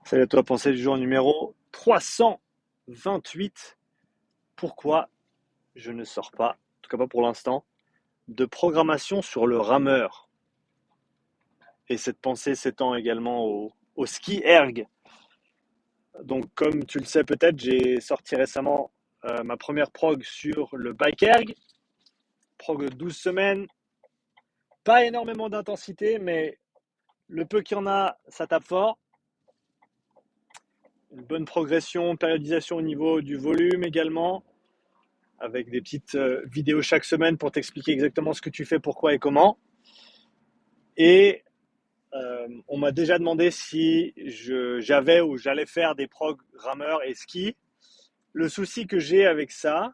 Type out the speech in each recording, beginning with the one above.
Salut à toi, pensée du jour numéro 328. Pourquoi je ne sors pas, en tout cas pas pour l'instant, de programmation sur le rameur? Et cette pensée s'étend également au ski erg. Donc, comme tu le sais peut-être, j'ai sorti récemment ma première prog sur le bike erg. Prog de 12 semaines. Pas énormément d'intensité, mais le peu qu'il y en a, ça tape fort. Une bonne progression, périodisation au niveau du volume également, avec des petites vidéos chaque semaine pour t'expliquer exactement ce que tu fais, pourquoi et comment. Et on m'a déjà demandé si j'avais ou j'allais faire des prog rameurs et ski. Le souci que j'ai avec ça,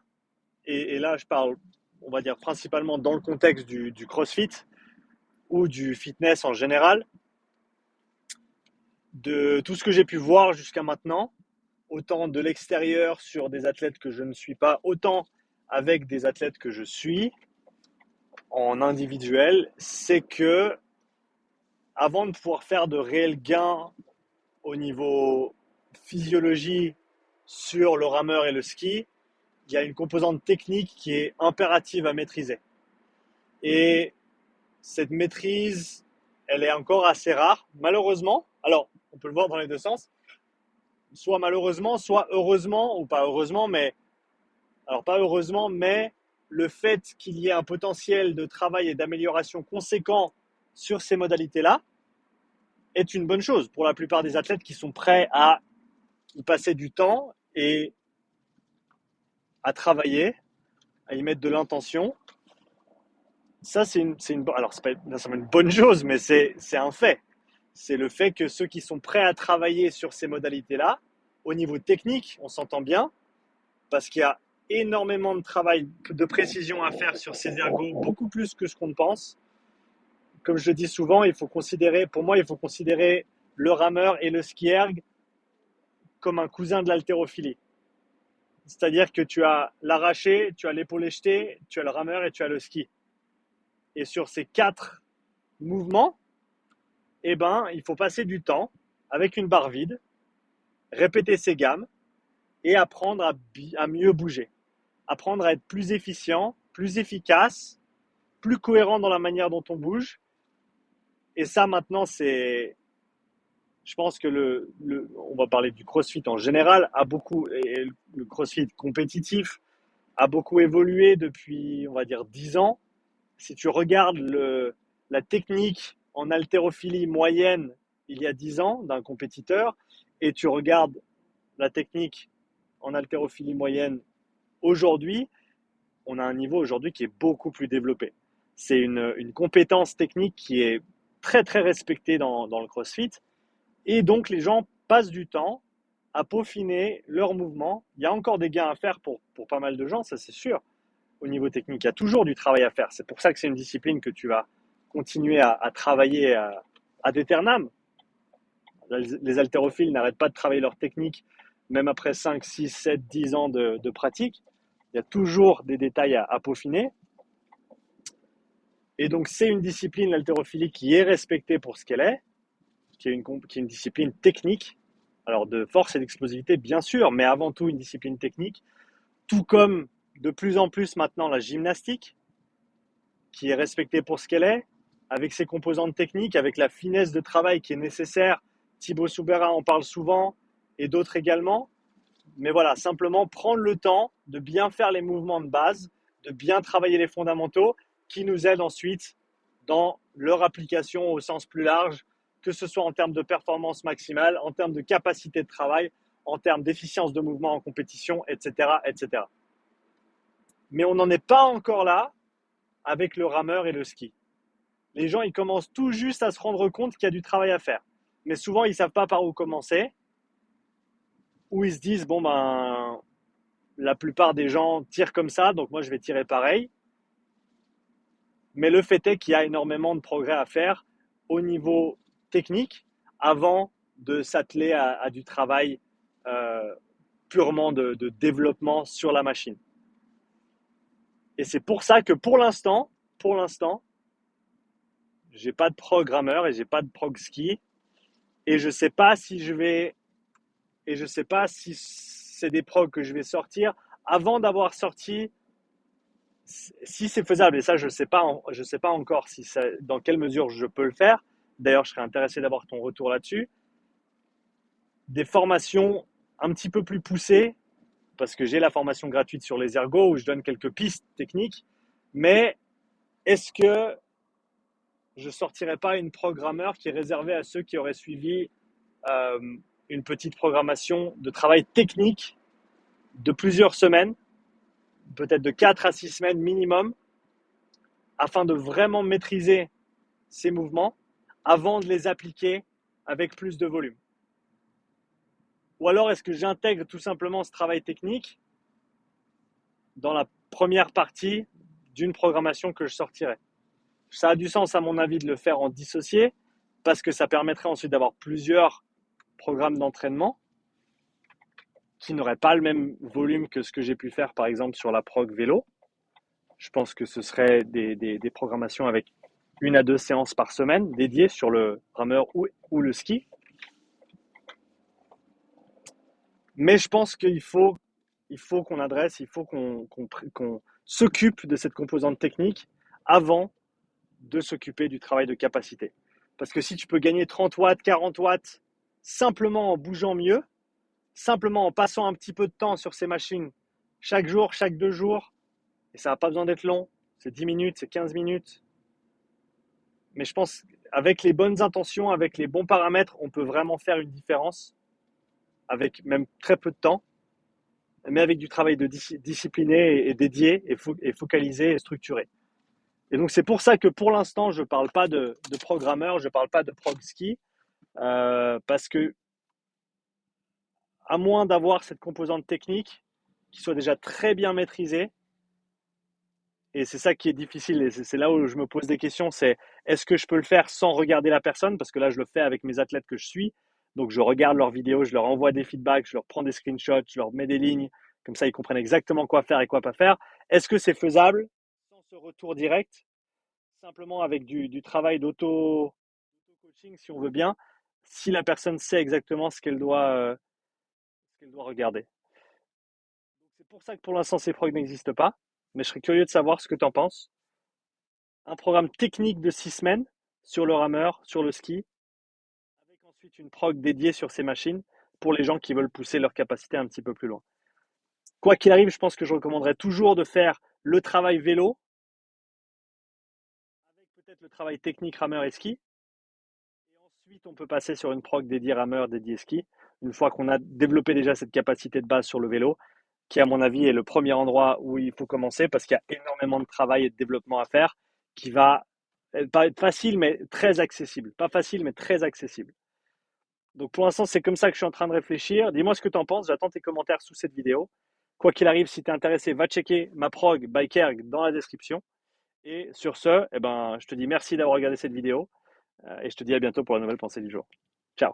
et là je parle, on va dire principalement dans le contexte du CrossFit ou du fitness en général, de tout ce que j'ai pu voir jusqu'à maintenant, autant de l'extérieur sur des athlètes que je ne suis pas, autant avec des athlètes que je suis en individuel, c'est que avant de pouvoir faire de réels gains au niveau physiologie sur le rameur et le ski, il y a une composante technique qui est impérative à maîtriser. Et cette maîtrise, elle est encore assez rare, malheureusement. Alors, on peut le voir dans les deux sens, soit malheureusement, soit heureusement, ou pas heureusement, mais alors pas heureusement, mais le fait qu'il y ait un potentiel de travail et d'amélioration conséquent sur ces modalités-là est une bonne chose pour la plupart des athlètes qui sont prêts à y passer du temps et à travailler, à y mettre de l'intention. Ça, alors c'est pas nécessairement une bonne chose, mais c'est un fait. C'est le fait que ceux qui sont prêts à travailler sur ces modalités-là, au niveau technique, on s'entend bien, parce qu'il y a énormément de travail de précision à faire sur ces ergos, beaucoup plus que ce qu'on pense. Comme je le dis souvent, pour moi, il faut considérer le rameur et le ski erg comme un cousin de l'haltérophilie. C'est-à-dire que tu as l'arraché, tu as l'épaulé jeté, tu as le rameur et tu as le ski. Et sur ces quatre mouvements, eh ben, il faut passer du temps avec une barre vide, répéter ses gammes et apprendre à mieux bouger. Apprendre à être plus efficient, plus efficace, plus cohérent dans la manière dont on bouge. Et ça, maintenant, je pense que on va parler du CrossFit en général, et le CrossFit compétitif a beaucoup évolué depuis, on va dire, 10 ans. Si tu regardes la technique en haltérophilie moyenne il y a 10 ans d'un compétiteur et tu regardes la technique en haltérophilie moyenne aujourd'hui, on a un niveau aujourd'hui qui est beaucoup plus développé. C'est une compétence technique qui est très très respectée dans le CrossFit et donc les gens passent du temps à peaufiner leurs mouvements. Il y a encore des gains à faire pour pas mal de gens, ça c'est sûr. Au niveau technique, il y a toujours du travail à faire. C'est pour ça que c'est une discipline que tu vas continuer à travailler à d'éternam. Les haltérophiles n'arrêtent pas de travailler leur technique, même après 5, 6, 7, 10 ans de pratique. Il y a toujours des détails à peaufiner. Et donc, c'est une discipline, l'haltérophilie, qui est respectée pour ce qu'elle est, qui est une discipline technique. Alors, de force et d'explosivité, bien sûr, mais avant tout une discipline technique. Tout comme de plus en plus maintenant la gymnastique, qui est respectée pour ce qu'elle est, avec ses composantes techniques, avec la finesse de travail qui est nécessaire. Thibaut Soubera en parle souvent, et d'autres également. Mais voilà, simplement prendre le temps de bien faire les mouvements de base, de bien travailler les fondamentaux, qui nous aident ensuite dans leur application au sens plus large, que ce soit en termes de performance maximale, en termes de capacité de travail, en termes d'efficience de mouvement en compétition, etc., etc. Mais on n'en est pas encore là avec le rameur et le ski. Les gens, ils commencent tout juste à se rendre compte qu'il y a du travail à faire. Mais souvent, ils ne savent pas par où commencer, ou ils se disent, bon, ben, la plupart des gens tirent comme ça, donc moi, je vais tirer pareil. Mais le fait est qu'il y a énormément de progrès à faire au niveau technique avant de s'atteler à du travail euh, purement de développement sur la machine. Et c'est pour ça que pour l'instant, j'ai pas de programmeur et j'ai pas de prog ski. Et je sais pas si je vais et je ne sais pas si c'est des progs que je vais sortir avant d'avoir sorti, si c'est faisable. Et ça, je ne sais pas encore si ça, dans quelle mesure je peux le faire. D'ailleurs, je serais intéressé d'avoir ton retour là-dessus. Des formations un petit peu plus poussées, parce que j'ai la formation gratuite sur les ergots où je donne quelques pistes techniques, mais est-ce que je ne sortirais pas une programmeur qui est réservée à ceux qui auraient suivi euh, une petite programmation de travail technique de plusieurs semaines, peut-être de 4 à 6 semaines minimum, afin de vraiment maîtriser ces mouvements avant de les appliquer avec plus de volume. Ou alors est-ce que j'intègre tout simplement ce travail technique dans la première partie d'une programmation que je sortirai? Ça a du sens à mon avis de le faire en dissocié parce que ça permettrait ensuite d'avoir plusieurs programmes d'entraînement qui n'auraient pas le même volume que ce que j'ai pu faire par exemple sur la prog vélo. Je pense que ce serait des programmations avec 1 à 2 séances par semaine dédiées sur le rameur ou le ski. Mais je pense qu'il faut qu'on adresse, il faut qu'on s'occupe de cette composante technique avant de s'occuper du travail de capacité. Parce que si tu peux gagner 30 watts, 40 watts, simplement en bougeant mieux, simplement en passant un petit peu de temps sur ces machines, chaque jour, chaque 2 jours, et ça n'a pas besoin d'être long, c'est 10 minutes, c'est 15 minutes. Mais je pense qu'avec les bonnes intentions, avec les bons paramètres, on peut vraiment faire une différence, avec même très peu de temps, mais avec du travail de discipliné et dédié et focalisé et structuré. Et donc c'est pour ça que pour l'instant, je ne parle pas de programmeur, je ne parle pas de prog ski, parce que à moins d'avoir cette composante technique qui soit déjà très bien maîtrisée, et c'est ça qui est difficile, et c'est là où je me pose des questions, c'est est-ce que je peux le faire sans regarder la personne? Parce que là, je le fais avec mes athlètes que je suis, donc je regarde leurs vidéos, je leur envoie des feedbacks, je leur prends des screenshots, je leur mets des lignes, comme ça ils comprennent exactement quoi faire et quoi pas faire. Est-ce que c'est faisable sans ce retour direct, simplement avec du travail d'auto-coaching si on veut bien, si la personne sait exactement ce qu'elle doit regarder? Donc c'est pour ça que pour l'instant ces prog n'existent pas, mais je serais curieux de savoir ce que tu en penses. Un programme technique de 6 semaines sur le rameur, sur le ski, avec ensuite une prog dédiée sur ces machines pour les gens qui veulent pousser leur capacité un petit peu plus loin. Quoi qu'il arrive, je pense que je recommanderais toujours de faire le travail vélo, avec peut-être le travail technique rameur et ski. Et ensuite, on peut passer sur une prog dédiée rameur, dédiée ski, une fois qu'on a développé déjà cette capacité de base sur le vélo, qui à mon avis est le premier endroit où il faut commencer parce qu'il y a énormément de travail et de développement à faire qui va pas être facile mais très accessible. Pas facile mais très accessible. Donc pour l'instant, c'est comme ça que je suis en train de réfléchir. Dis-moi ce que tu en penses, j'attends tes commentaires sous cette vidéo. Quoi qu'il arrive, si tu es intéressé, va checker ma prog by Kerg dans la description. Et sur ce, je te dis merci d'avoir regardé cette vidéo et je te dis à bientôt pour la nouvelle pensée du jour. Ciao.